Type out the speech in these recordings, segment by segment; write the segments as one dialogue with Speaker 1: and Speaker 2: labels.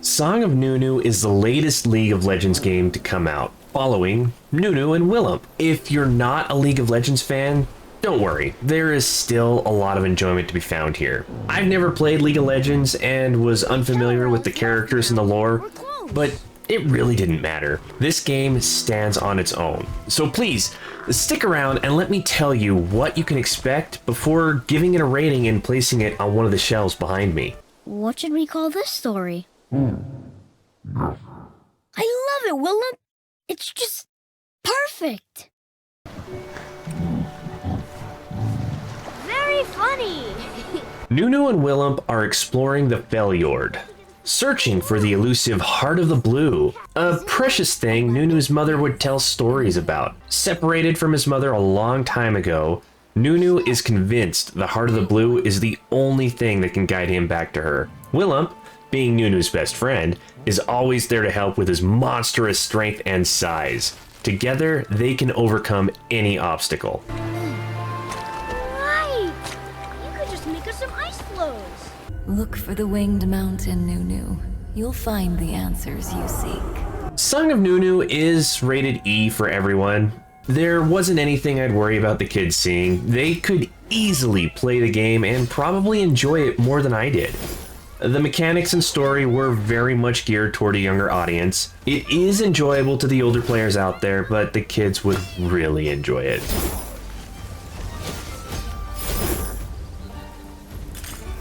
Speaker 1: Song of Nunu is the latest League of Legends game to come out, following Nunu and Willump. If you're not a League of Legends fan, don't worry, there is still a lot of enjoyment to be found here. I've never played League of Legends and was unfamiliar with the characters and the lore, but it really didn't matter. This game stands on its own. So please, stick around and let me tell you what you can expect before giving it a rating and placing it on one of the shelves behind me.
Speaker 2: What should we call this story? I love it, Willump! It's just perfect! Very funny!
Speaker 1: Nunu and Willump are exploring the Freljord, searching for the elusive Heart of the Blue, a precious thing Nunu's mother would tell stories about. Separated from his mother a long time ago, Nunu is convinced the Heart of the Blue is the only thing that can guide him back to her. Willump, being Nunu's best friend, is always there to help with his monstrous strength and size. Together, they can overcome any obstacle.
Speaker 2: Right! You could just make us some ice floes!
Speaker 3: Look for the winged mountain, Nunu. You'll find the answers you seek.
Speaker 1: Song of Nunu is rated E for everyone. There wasn't anything I'd worry about the kids seeing. They could easily play the game and probably enjoy it more than I did. The mechanics and story were very much geared toward a younger audience. It is enjoyable to the older players out there, but the kids would really enjoy it.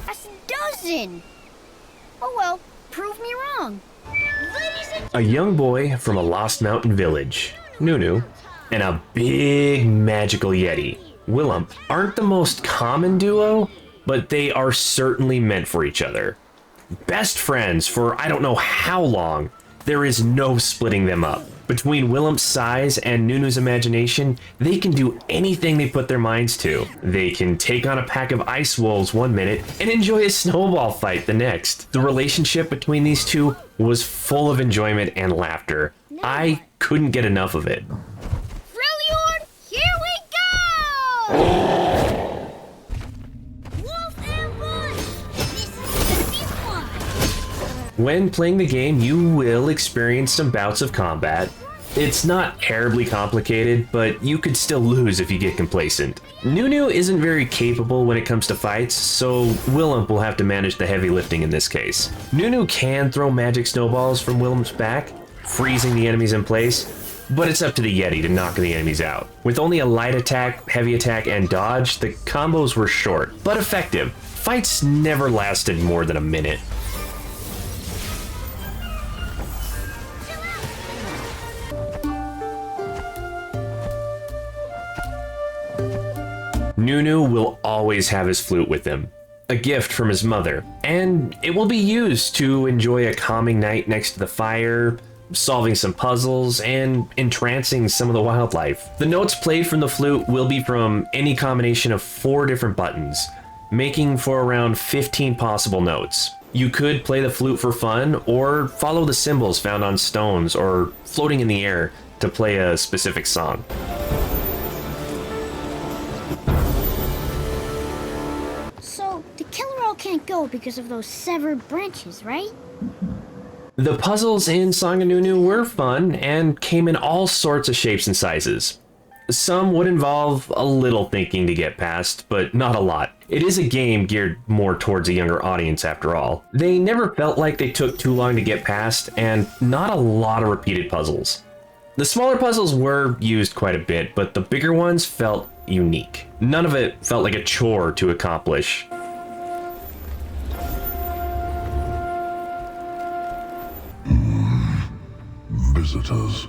Speaker 2: That's a dozen! Oh well, prove me wrong.
Speaker 1: A young boy from a lost mountain village, Nunu, and a big magical yeti, Willump, aren't the most common duo, but they are certainly meant for each other. Best friends for I don't know how long, there is no splitting them up. Between Willump's size and Nunu's imagination, they can do anything they put their minds to. They can take on a pack of ice wolves one minute and enjoy a snowball fight the next. The relationship between these two was full of enjoyment and laughter. I couldn't get enough of it.
Speaker 2: Freljord, here we go!
Speaker 1: When playing the game, you will experience some bouts of combat. It's not terribly complicated, but you could still lose if you get complacent. Nunu isn't very capable when it comes to fights, so Willump will have to manage the heavy lifting in this case. Nunu can throw magic snowballs from Willump's back, freezing the enemies in place, but it's up to the Yeti to knock the enemies out. With only a light attack, heavy attack, and dodge, the combos were short, but effective. Fights never lasted more than a minute. Nunu will always have his flute with him, a gift from his mother, and it will be used to enjoy a calming night next to the fire, solving some puzzles, and entrancing some of the wildlife. The notes played from the flute will be from any combination of 4 different buttons, making for around 15 possible notes. You could play the flute for fun, or follow the symbols found on stones or floating in the air to play a specific song.
Speaker 2: So, the killer all can't go because of those severed branches, right?
Speaker 1: The puzzles in Song of Nunu were fun and came in all sorts of shapes and sizes. Some would involve a little thinking to get past, but not a lot. It is a game geared more towards a younger audience after all. They never felt like they took too long to get past, and not a lot of repeated puzzles. The smaller puzzles were used quite a bit, but the bigger ones felt unique. None of it felt like a chore to accomplish.
Speaker 4: Visitors.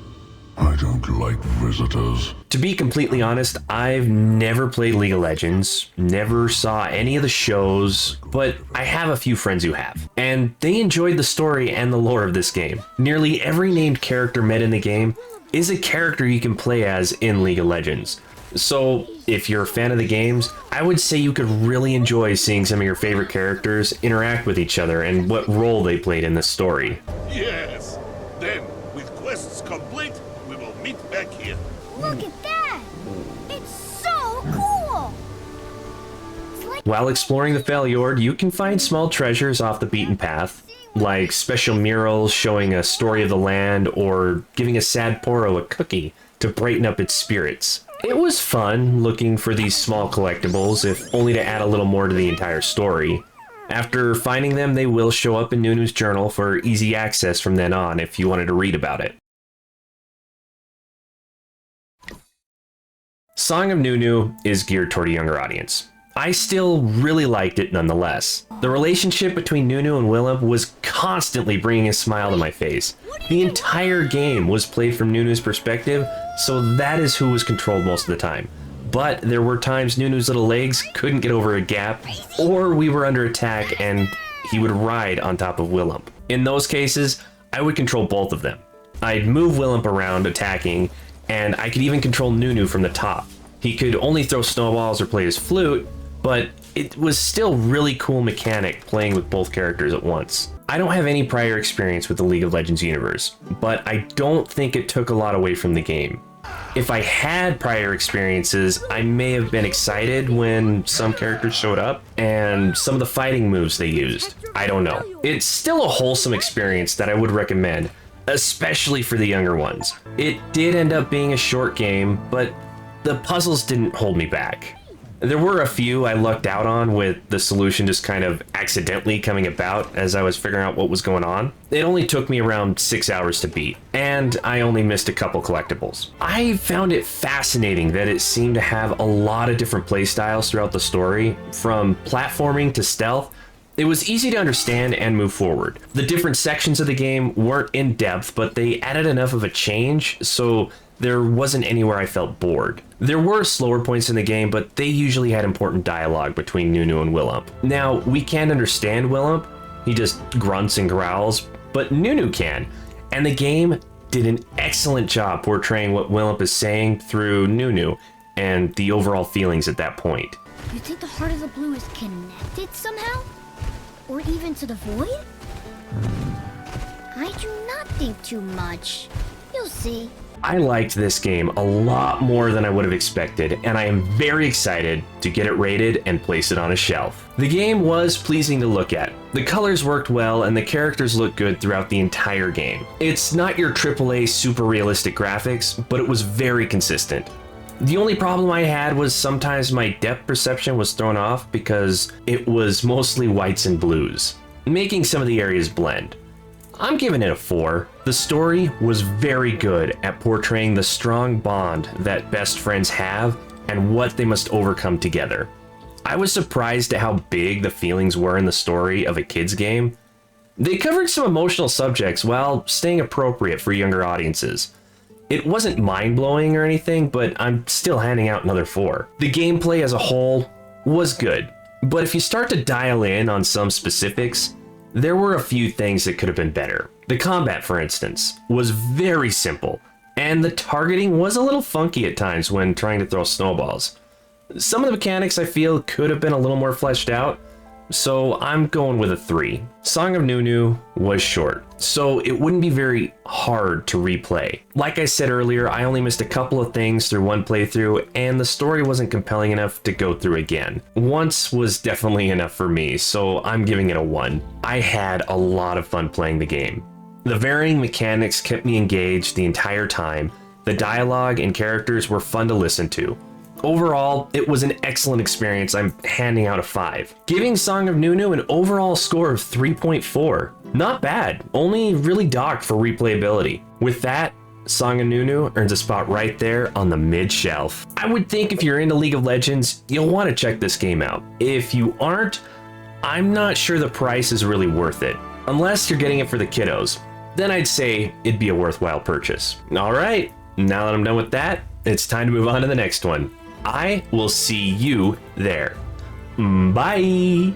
Speaker 4: I don't like visitors.
Speaker 1: To be completely honest, I've never played League of Legends, never saw any of the shows, but I have a few friends who have, and they enjoyed the story and the lore of this game. Nearly every named character met in the game is a character you can play as in League of Legends. So if you're a fan of the games, I would say you could really enjoy seeing some of your favorite characters interact with each other and what role they played in the story.
Speaker 5: Yes. Then, with quests complete, we will meet back here.
Speaker 2: Look at that! It's so cool! It's like
Speaker 1: While exploring the Freljord, you can find small treasures off the beaten path. like special murals showing a story of the land or giving a sad Poro a cookie to brighten up its spirits. It was fun looking for these small collectibles, if only to add a little more to the entire story. After finding them, they will show up in Nunu's journal for easy access from then on if you wanted to read about it. Song of Nunu is geared toward a younger audience. I still really liked it nonetheless. The relationship between Nunu and Willump was constantly bringing a smile to my face. The entire game was played from Nunu's perspective, so that is who was controlled most of the time. But there were times Nunu's little legs couldn't get over a gap, or we were under attack and he would ride on top of Willump. In those cases, I would control both of them. I'd move Willump around attacking, and I could even control Nunu from the top. He could only throw snowballs or play his flute, but it was still really cool mechanic playing with both characters at once. I don't have any prior experience with the League of Legends universe, but I don't think it took a lot away from the game. If I had prior experiences, I may have been excited when some characters showed up and some of the fighting moves they used. I don't know. It's still a wholesome experience that I would recommend, especially for the younger ones. It did end up being a short game, but the puzzles didn't hold me back. There were a few I lucked out on, with the solution just kind of accidentally coming about as I was figuring out what was going on. It only took me around 6 hours to beat, and I only missed a couple collectibles. I found it fascinating that it seemed to have a lot of different playstyles throughout the story, from platforming to stealth. It was easy to understand and move forward. The different sections of the game weren't in depth, but they added enough of a change, so there wasn't anywhere I felt bored. There were slower points in the game, but they usually had important dialogue between Nunu and Willump. Now, we can't understand Willump, he just grunts and growls, but Nunu can, and the game did an excellent job portraying what Willump is saying through Nunu and the overall feelings at that point.
Speaker 2: You think the heart of the blue is connected somehow? Or even to the void? I do not think too much. You'll see.
Speaker 1: I liked this game a lot more than I would have expected, and I am very excited to get it rated and place it on a shelf. The game was pleasing to look at. The colors worked well, and the characters looked good throughout the entire game. It's not your AAA super realistic graphics, but it was very consistent. The only problem I had was sometimes my depth perception was thrown off because it was mostly whites and blues, making some of the areas blend. I'm giving it a 4. The story was very good at portraying the strong bond that best friends have and what they must overcome together. I was surprised at how big the feelings were in the story of a kid's game. They covered some emotional subjects while staying appropriate for younger audiences. It wasn't mind-blowing or anything, but I'm still handing out another 4. The gameplay as a whole was good, but if you start to dial in on some specifics, there were a few things that could have been better. The combat, for instance, was very simple, and the targeting was a little funky at times when trying to throw snowballs. Some of the mechanics I feel could have been a little more fleshed out, so I'm going with a 3. Song of Nunu was short, so it wouldn't be very hard to replay. Like I said earlier, I only missed a couple of things through one playthrough, and the story wasn't compelling enough to go through again. Once was definitely enough for me, so I'm giving it a 1. I had a lot of fun playing the game. The varying mechanics kept me engaged the entire time. The dialogue and characters were fun to listen to. Overall, it was an excellent experience. I'm handing out a 5. Giving Song of Nunu an overall score of 3.4. Not bad, only really docked for replayability. With that, Song of Nunu earns a spot right there on the mid shelf. I would think if you're into League of Legends, you'll want to check this game out. If you aren't, I'm not sure the price is really worth it. Unless you're getting it for the kiddos, then I'd say it'd be a worthwhile purchase. All right, now that I'm done with that, it's time to move on to the next one. I will see you there. Bye!